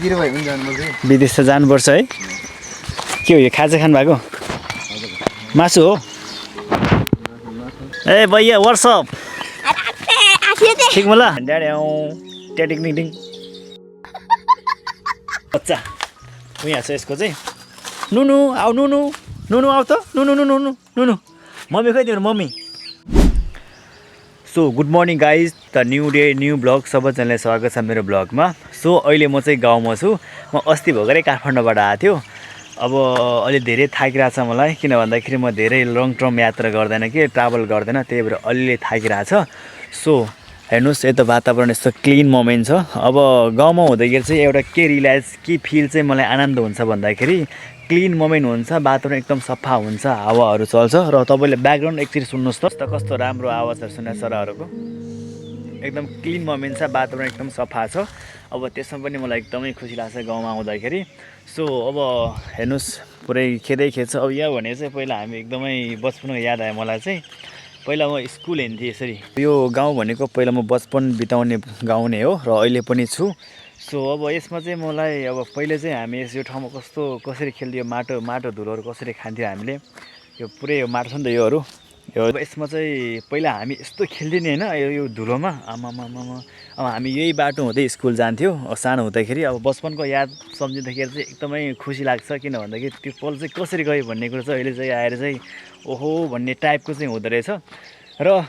विदेश त जानुपर्छ है। के हो यो खाजा खानु भएको? मासु हो? ए भैया व्हाट्सअप ठिक मला ड्याडी ट्याटिङ बच्चा उहाँ छ यसको चाहिँ नुनु आऊ नुनु आऊ त नुनु मम्मी खै तिम्रो mummy. So good morning guys, the new day new blog, सबैजनालाई स्वागत छ मेरो ब्लगमा। सो अहिले म चाहिँ गाउँमा छु। म अस्ति भर्खरै काठमाडौँबाट आएको थियो। अब अलि धेरै थाकिरहेको छ मलाई, किन भन्दाखेरि म धेरै लङ टर्म यात्रा गर्दैन कि ट्राभल गर्दैन, त्यही भएर अलिअलि थाकिरहेको छ। सो हेर्नुहोस् यता वातावरण यस्तो क्लिन मोमेन्ट छ। अब गाउँमा हुँदाखेरि चाहिँ एउटा के रिल्याक्स के फिल चाहिँ मलाई आनन्द हुन्छ भन्दाखेरि क्लिन मोमेन्ट हुन्छ, वातावरण एकदम सफा हुन्छ, हावाहरू चल्छ र तपाईँले ब्याकग्राउन्ड एकचोटि सुन्नुहोस् त कस्तो राम्रो आवाजहरू सुन्ने चराहरूको। एकदम क्लिन मोमेन्ट छ, वातावरण एकदम सफा छ। अब त्यसमा पनि मलाई एकदमै खुसी लाग्छ गाउँमा आउँदाखेरि। सो अब हेर्नुहोस् पुरै खेदै खेद्छ। अब यहाँ भने चाहिँ पहिला हामी एकदमै बचपनको याद आयो मलाई चाहिँ। पहिला म स्कुल हिँड्थेँ यसरी। यो गाउँ भनेको पहिला म बचपन बिताउने गाउँ नै हो र अहिले पनि छु। सो अब यसमा चाहिँ मलाई अब पहिले चाहिँ हामी यो ठाउँमा कसरी खेल्थ्यो, माटो धुलोहरू कसरी खान्थ्यो हामीले। यो पुरै यो माटो छ नि त योहरू। यो यसमा चाहिँ पहिला हामी यस्तो खेल्थ्यौँ नि होइन, यो धुलोमा आमामामा। अब हामी यही बाटो हुँदै स्कुल जान्थ्यौँ सानो हुँदाखेरि। अब बचपनको याद सम्झिँदाखेरि चाहिँ एकदमै खुसी लाग्छ, किन भन्दाखेरि त्यो पल चाहिँ कसरी गयो भन्ने कुरो चाहिँ अहिले चाहिँ आएर चाहिँ ओहो भन्ने टाइपको चाहिँ हुँदो रहेछ। र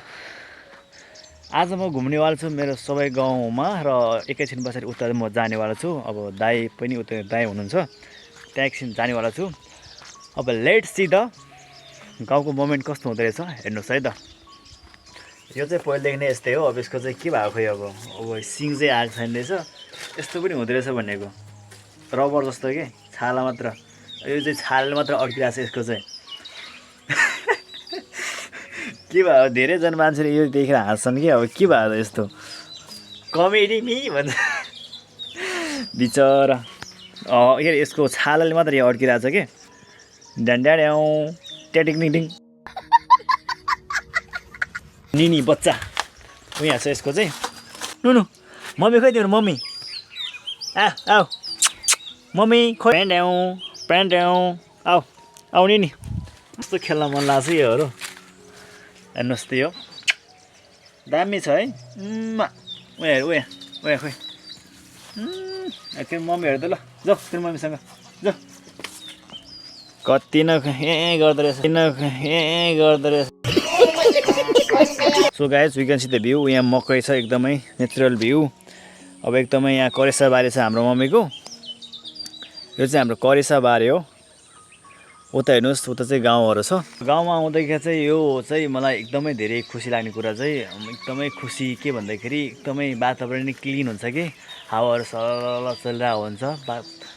आज म घुम्नेवाला छु मेरो सबै गाउँमा र एकैछिन पछाडि उता म जानेवाला छु। अब दाई पनि उता दाई हुनुहुन्छ, त्यहाँ एकछिन जानेवाला छु। अब लेट्स सी द गाउँको मोमेन्ट कस्तो हुँदो रहेछ हेर्नुहोस् है त। यो चाहिँ पहिलेदेखि नै यस्तै हो। अब यसको चाहिँ के भएको खोइ, अब सिङ चाहिँ आएको छैन रहेछ, यस्तो पनि हुँदो रहेछ भनेको। रबर जस्तो के छाला मात्र, यो चाहिँ छालले मात्र अड्किरहेको छ यसको चाहिँ। के भयो धेरैजना मान्छेले यो देखेर हाँस्छन् कि अब के भयो यस्तो कमेडी मी भन्छ बिचरा। के यसको छालाले मात्र यहाँ अड्किरहेको छ कि ड्याड्याउ ट्याटिङ निनी बच्चा उहाँ छ यसको चाहिँ नुनु मम्मी खै तिम्रो मम्मी आऊ मम्मी खोइ प्यान्ड्याउ आऊ आउने नि। कस्तो खेल्न मन लाग्छ योहरू हेर्नुहोस् त, यो दामी छ है। उहाँ खोइ तिम्रो मम्मीहरू त ल जाऊ तिम्रो मम्मीसँग जाऊ। कति न गर्दो रहेछ so guys we can see the view. यहाँ मकै छ, एकदमै नेचुरल भ्यू। अब एकदमै यहाँ करेसा बारी छ हाम्रो मम्मीको। यो चाहिँ हाम्रो करेसा बारी हो। उता हेर्नुहोस् उता चाहिँ गाउँहरू छ। गाउँमा आउँदाखेरि चाहिँ यो चाहिँ मलाई एकदमै धेरै खुसी लाग्ने कुरा चाहिँ एकदमै खुसी के भन्दाखेरि एकदमै वातावरण नै क्लिन हुन्छ कि हावाहरू सरल चलिरहेको हुन्छ।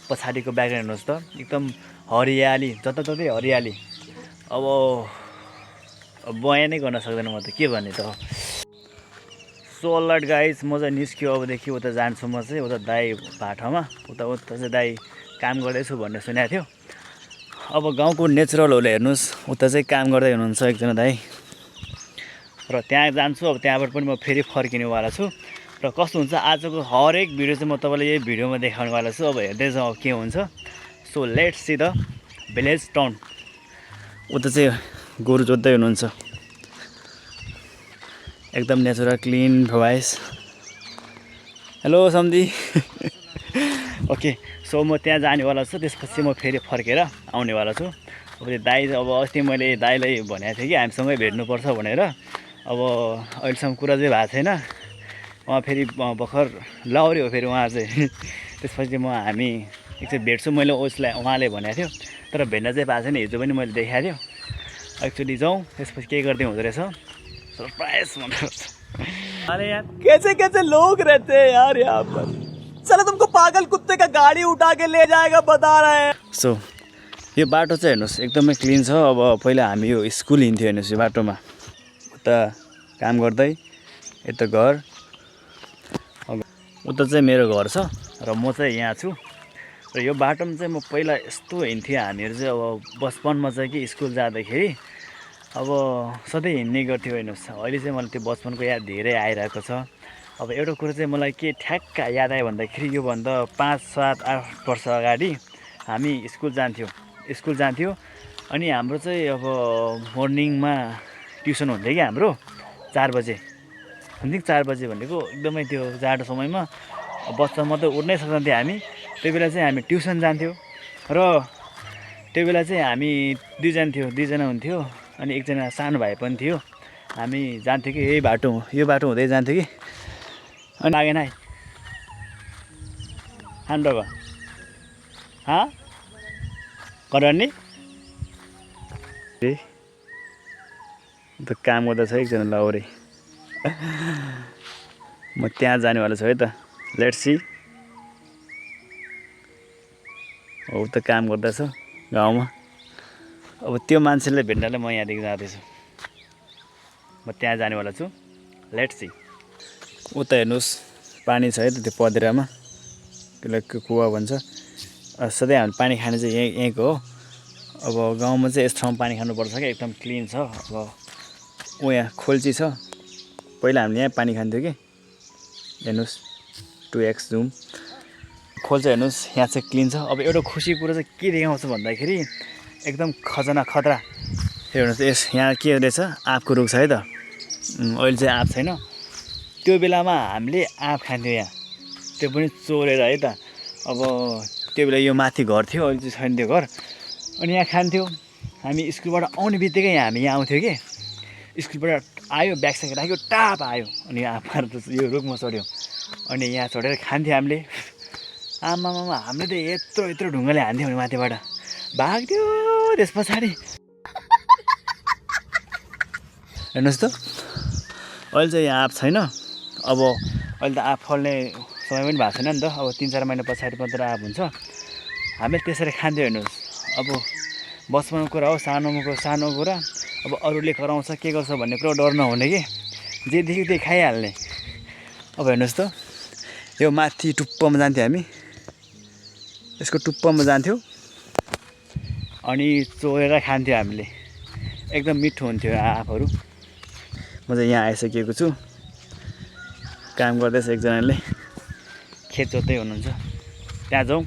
पछाडिको ब्याकग्राउन्ड हेर्नुहोस् त एकदम हरियाली, जताततै हरियाली। अब बयान नै गर्न सक्दैन म त के भन्ने त। सो अलराइट गाइज म चाहिँ निस्क्यो, अबदेखि उता जान्छु म चाहिँ उता दाई भाटामा। उता चाहिँ दाई काम गर्दैछु भन्ने सुनेको थियो। अब गाउँको नेचुरलहरूले हेर्नुहोस् उता चाहिँ काम गर्दै हुनुहुन्छ एकजना दाई र त्यहाँ जान्छु। अब त्यहाँबाट पनि म फेरि फर्किनेवाला छु र कस्तो हुन्छ आजको हरेक भिडियो चाहिँ म तपाईँलाई यही भिडियोमा देखाउनेवाला छु। अब हेर्दै जाउँ के हुन्छ। So let's see the village town. उता चाहिँ गोरु जोत्दै हुनुहुन्छ, एकदम नेचुरल क्लिन भोइस। हेलो सम्धी ओके। सो म त्यहाँ जानेवाला छु, त्यसपछि म फेरि फर्केर आउनेवाला छु। अब त्यो दाई अब अस्ति मैले दाईलाई भनेको थिएँ कि हामीसँगै भेट्नुपर्छ भनेर। अब अहिलेसम्म कुरा चाहिँ भएको छैन। उहाँ फेरि भर्खर लाउरे हो फेरि उहाँ चाहिँ। त्यसपछि हामी एकचोटि भेट्छु, मैले उहाँले भनेको थियो तर भेट्न चाहिँ भएको छैन। हिजो पनि मैले देखाएको थियो। एक्चुअली जाउँ त्यसपछि के गर्दै हुँदो रहेछ सरप्राइज भनेर। अरे यार कैसे लोग रहते हैं यार यहाँ पर, चलो तुमको पागल कुत्ते का गाड़ी उठा के ले जाएगा बता रहे हैं। सो यो बाटो चाहिँ हेर्नुहोस् एकदमै क्लिन छ। अब पहिला हामी यो स्कुल हिँड्थ्यो हेर्नुहोस् यो बाटोमा, उता काम गर्दै यता घर, उता चाहिँ मेरो घर छ र म चाहिँ यहाँ छु। र यो बाटोमा चाहिँ म पहिला यस्तो हिँड्थेँ हामीहरू चाहिँ अब बचपनमा चाहिँ कि स्कुल जाँदाखेरि अब सधैँ हिँड्ने गर्थ्यो हेर्नुहोस्। अहिले चाहिँ मलाई त्यो बचपनको याद धेरै आइरहेको छ। अब एउटा कुरो चाहिँ मलाई के ठ्याक्क याद आयो भन्दाखेरि योभन्दा 5, 7, 8 वर्ष अगाडि हामी स्कुल जान्थ्यो अनि हाम्रो चाहिँ अब मर्निङमा ट्युसन हुन्थ्यो कि हाम्रो 4 बजे हुन्थ्यो। 4 बजे भनेको एकदमै त्यो जाडो समयमा बच्चा मात्रै उठ्नै सक्दैनथ्यो हामी। त्यो बेला चाहिँ हामी ट्युसन जान्थ्यौँ र त्यो बेला चाहिँ हामी दुईजना हुन्थ्यो अनि एकजना सानो भाइ पनि थियो। हामी जान्थ्यौँ कि यो बाटो हुँदै जान्थ्यौँ कि अनि लागेन है हान्डोको करनी त काम गर्दैछ एकजना लौरे। म त्यहाँ जानेवाला छु है त। Let's see. हो त काम गर्दैछ गाउँमा। अब त्यो मान्छेलाई भेट्नलाई म यहाँदेखि जाँदैछु। म त्यहाँ जानेवाला छु। Let's see. उता हेर्नुहोस् पानी छ है त त्यो पदेरामा, त्यसलाई कुवा भन्छ। सधैँ हामी पानी खाने चाहिँ यहीँको हो। अब गाउँमा चाहिँ यस ठाउँमा पानी खानुपर्छ क्या, एकदम क्लिन छ। अब यहाँ खोल्ची छ, पहिला हामीले यहाँ पानी खान्थ्यो कि। हेर्नुहोस् 2x जुम खोल्छ हेर्नुहोस्, यहाँ चाहिँ क्लिन छ। अब एउटा खुसी कुरो चाहिँ के देखाउँछ भन्दाखेरि एकदम खतरा। हेर्नुहोस् यस यहाँ के रहेछ, आँपको रुख छ है त। अहिले चाहिँ आँप छैन। त्यो बेलामा हामीले आँप खान्थ्यौँ यहाँ, त्यो पनि चोरेर है त। अब त्यो बेला यो माथि घर थियो, अहिले चाहिँ छैन त्यो घर। अनि यहाँ खान्थ्यौँ हामी। स्कुलबाट आउने बित्तिकै हामी यहाँ आउँथ्यौँ कि। स्कुलबाट आयो, ब्याग स्याग राख्यो, टाप आयो अनि आँपमा यो रुखमा चढ्यो अनि यहाँ चढेर खान्थ्यौँ हामीले। आमामामा हामीले त यत्रो ढुङ्गाले हान्थ्यौँ भने माथिबाट भाग्थ्यो त्यस पछाडि। हेर्नुहोस् त अहिले चाहिँ यहाँ आँप छैन। अब अहिले त आँप फल्ने समय पनि भएको छैन नि त। अब 3-4 महिना पछाडि मात्र आँप हुन्छ। हामीले त्यसरी खान्थ्यौँ। हेर्नुहोस् अब बचपनको कुरा हो, सानो कुरा। अब अरूले कराउँछ के गर्छ भन्ने कुरा डर नहुने कि, जे देख्यो त्यही खाइहाल्ने। अब हेर्नुहोस् त यो माथि टुप्पोमा जान्थ्यौँ हामी, यसको टुप्पोमा जान्थ्यौँ अनि चोरेर खान्थ्यौँ हामीले। एकदम मिठो हुन्थ्यो आँपहरू। म चाहिँ यहाँ आइसकेको छु। काम गर्दैछ एकजनाले, खेत जोत्दै हुनुहुन्छ। त्यहाँ जाउँ।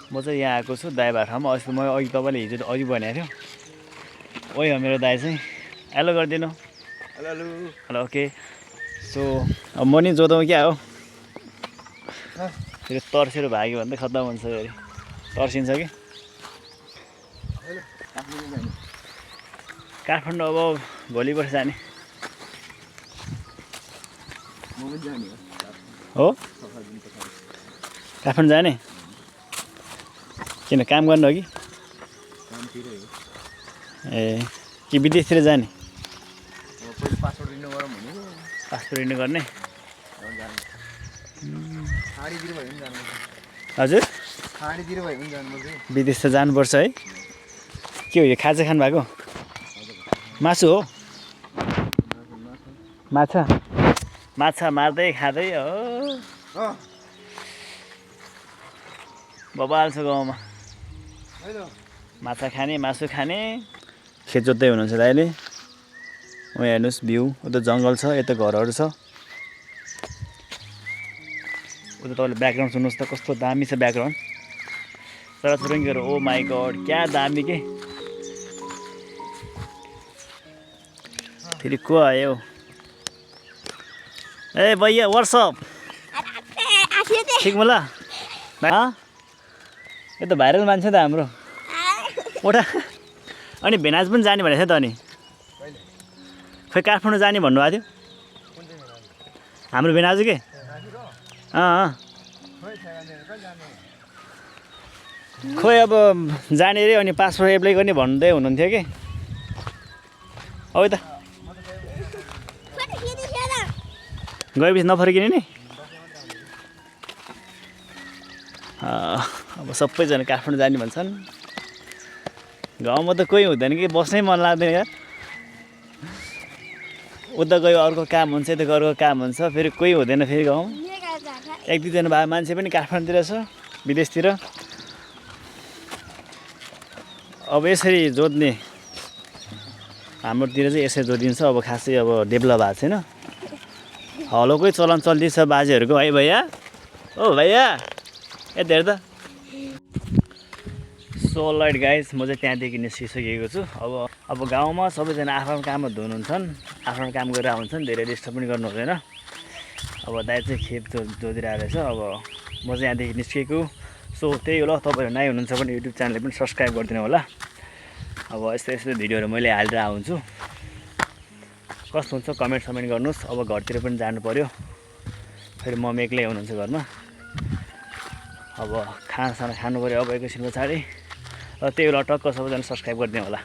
म चाहिँ यहाँ आएको छु दाइभाटामा। अस्ति म अघि तपाईँले हिजो अघि भनेको थियो, ओइ हो मेरो दाइ चाहिँ। हेलो गरिदिनु। Hello okay. सो अब म नि जोताउँ क्या हो, फेरि तर्सेर भाग्यो भने त खत्तम हुन्छ। फेरि तर्सिन्छ कि। काठमाडौँ अब भोलि पर्सि जाने हो। काठमाडौँ जाने किन, काम गर्नु हो कि? ए कि विदेशतिर जाने? पासपोर्ट रिन्यू गर्ने। हजुर विदेश त जानुपर्छ है। के हो यो, खाजा खानु भएको? मासु हो? माछा मार्दै खाँदै हो। बबाल छ गाउँमा, माछा खाने, मासु खाने। खेत जोत्दै हुनुहुन्छ दाइले। उहाँ हेर्नुहोस् भ्यू, उता जङ्गल छ, यता घरहरू छ। उता तपाईँले ब्याकग्राउन्ड सुन्नुहोस् त, कस्तो दामी छ ब्याकग्राउन्ड। चराचुरुङ्गीहरू, ओ माई गड क्या दामी के। फेरि को आयो? ए भैया व्हाट्सअप ठिक मला। यो त भाइरल मान्छे त हाम्रो उठा। अनि भेनाज पनि जाने भनेको थियो त। अनि खोइ काठमाडौँ जाने भन्नुभएको थियो हाम्रो भेनाजु के। खोइ अब जाने रे, अनि पासपोर्ट एप्लाई गर्ने भन्दै हुनुहुन्थ्यो कि। अब त गएपछि नफर्किने नि। अब सबैजना काठमाडौँ जाने भन्छन्। गाउँमा त कोही हुँदैन कि, बस्नै मन लाग्दैन यार। उता गयो अर्को काम हुन्छ, यता अर्को काम हुन्छ, फेरि कोही हुँदैन फेरि गाउँमा। 1-2जना भए मान्छे पनि काठमाडौँतिर छ, विदेशतिर। अब यसरी जोत्ने हाम्रोतिर चाहिँ यसरी जोडिन्छ। अब खासै अब डेभलप भएको छैन। हलोकै चलन चल्दैछ बाजेहरूको है भैया। ओ भैया यता हेर त। सो लाइट गाइस, म चाहिँ त्यहाँदेखि निस्किसकेको छु। अब गाउँमा सबैजना आफ्नो काममा धुनुहुन्छन्, आफ्नो काम गरेर हुन्छन्, धेरै डिस्टर्ब पनि गर्नु हुँदैन। अब दाइ चाहिँ खेत जोतिरहेको रहेछ। अब म चाहिँ यहाँदेखि निस्केको। सो त्यही होला, तपाईँहरू नयाँ हुनुहुन्छ भने युट्युब च्यानलले पनि सब्सक्राइब गरिदिनु होला। अब यस्तो यस्तो भिडियोहरू मैले हालेर आउँछु। कस्तो हुन्छ कमेन्ट गर्नुहोस्। अब घरतिर पनि जानु पऱ्यो, फेरि मम्मी एक्लै हुनुहुन्छ घरमा। अब खानासाना खानु पऱ्यो अब एकैछिन पछाडि। र त्यही होला, टक्क सबैजना सब्सक्राइब गरिदिनु होला।